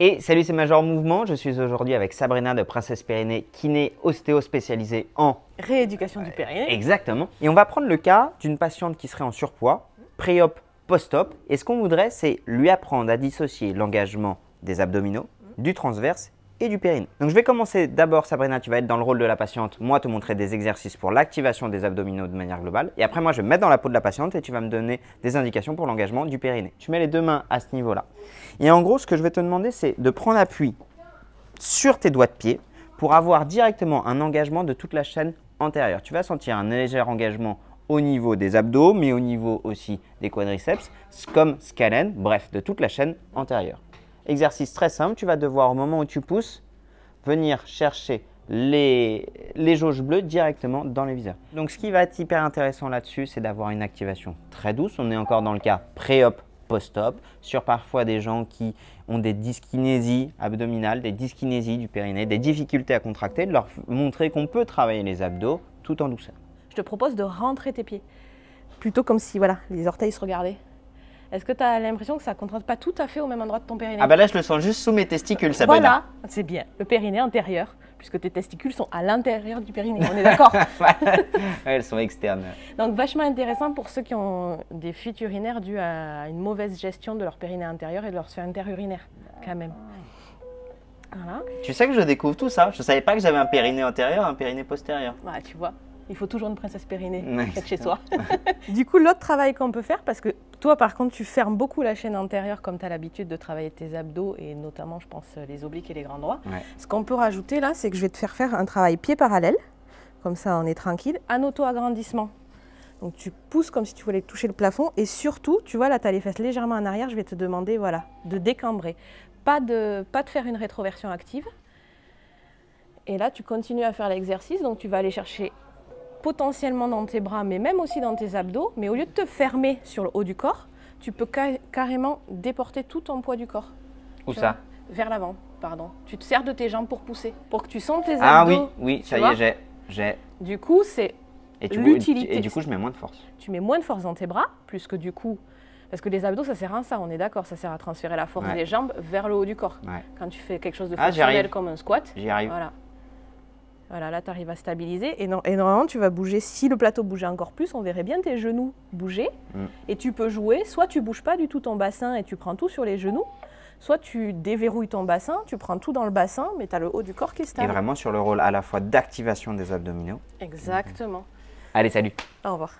Et salut, c'est Major Mouvement. Je suis aujourd'hui avec Sabrina de Princesse Périnée, kiné ostéo spécialisée en rééducation du périnée. Exactement. Et on va prendre le cas d'une patiente qui serait en surpoids, pré-op, post-op. Et ce qu'on voudrait, c'est lui apprendre à dissocier l'engagement des abdominaux, du transverse et du périnée. Donc je vais commencer d'abord, Sabrina, tu vas être dans le rôle de la patiente, moi te montrer des exercices pour l'activation des abdominaux de manière globale. Et après moi je vais me mettre dans la peau de la patiente et tu vas me donner des indications pour l'engagement du périnée. Tu mets les deux mains à ce niveau-là. Et en gros, ce que je vais te demander, c'est de prendre appui sur tes doigts de pied pour avoir directement un engagement de toute la chaîne antérieure. Tu vas sentir un léger engagement au niveau des abdos, mais au niveau aussi des quadriceps, comme scalène, bref, de toute la chaîne antérieure. Exercice très simple, tu vas devoir, au moment où tu pousses, venir chercher les jauges bleues directement dans les viseurs. Donc ce qui va être hyper intéressant là-dessus, c'est d'avoir une activation très douce. On est encore dans le cas pré-op, post-op, sur parfois des gens qui ont des dyskinésies abdominales, des dyskinésies du périnée, des difficultés à contracter, de leur montrer qu'on peut travailler les abdos tout en douceur. Je te propose de rentrer tes pieds, plutôt comme si voilà, les orteils se regardaient. Est-ce que tu as l'impression que ça ne contracte pas tout à fait au même endroit de ton périnée? Ah bah là, je le sens juste sous mes testicules, Sabrina. Voilà, c'est bien. Le périnée antérieur, puisque tes testicules sont à l'intérieur du périnée, on est d'accord? Ouais, elles sont externes. Donc vachement intéressant pour ceux qui ont des fuites urinaires dues à une mauvaise gestion de leur périnée intérieur et de leur sphère interurinaire, quand même. Voilà. Tu sais que je découvre tout ça. Je ne savais pas que j'avais un périnée antérieur et un périnée postérieur. Ouais, tu vois. Il faut toujours une princesse périnée Ouais, chez soi. Du coup, l'autre travail qu'on peut faire, parce que toi, par contre, tu fermes beaucoup la chaîne antérieure comme tu as l'habitude de travailler tes abdos et notamment, je pense, les obliques et les grands droits. Ouais. Ce qu'on peut rajouter là, c'est que je vais te faire un travail pied parallèle. Comme ça, on est tranquille. En auto-agrandissement. Donc, tu pousses comme si tu voulais toucher le plafond. Et surtout, tu vois, là, tu as les fesses légèrement en arrière. Je vais te demander, voilà, de décambrer. Pas de faire une rétroversion active. Et là, tu continues à faire l'exercice. Donc, tu vas aller chercher potentiellement dans tes bras, mais même aussi dans tes abdos. Mais au lieu de te fermer sur le haut du corps, tu peux carrément déporter tout ton poids du corps. Où ça? Vers l'avant, pardon. Tu te sers de tes jambes pour pousser, pour que tu sentes tes abdos. Ah oui, oui, ça y est, j'ai. Du coup, c'est l'utilité. Et du coup, je mets moins de force. Tu mets moins de force dans tes bras, plus que du coup... Parce que les abdos, ça sert à ça, on est d'accord, ça sert à transférer la force des jambes vers le haut du corps. Ouais. Quand tu fais quelque chose de fonctionnel comme un squat. J'y arrive. Voilà. Voilà, là, tu arrives à stabiliser. Et normalement, tu vas bouger. Si le plateau bougeait encore plus, on verrait bien tes genoux bouger. Et tu peux jouer. Soit tu ne bouges pas du tout ton bassin et tu prends tout sur les genoux. Soit tu déverrouilles ton bassin, tu prends tout dans le bassin, mais tu as le haut du corps qui est stable. Et vraiment sur le rôle à la fois d'activation des abdominaux. Exactement. Allez, salut. Au revoir.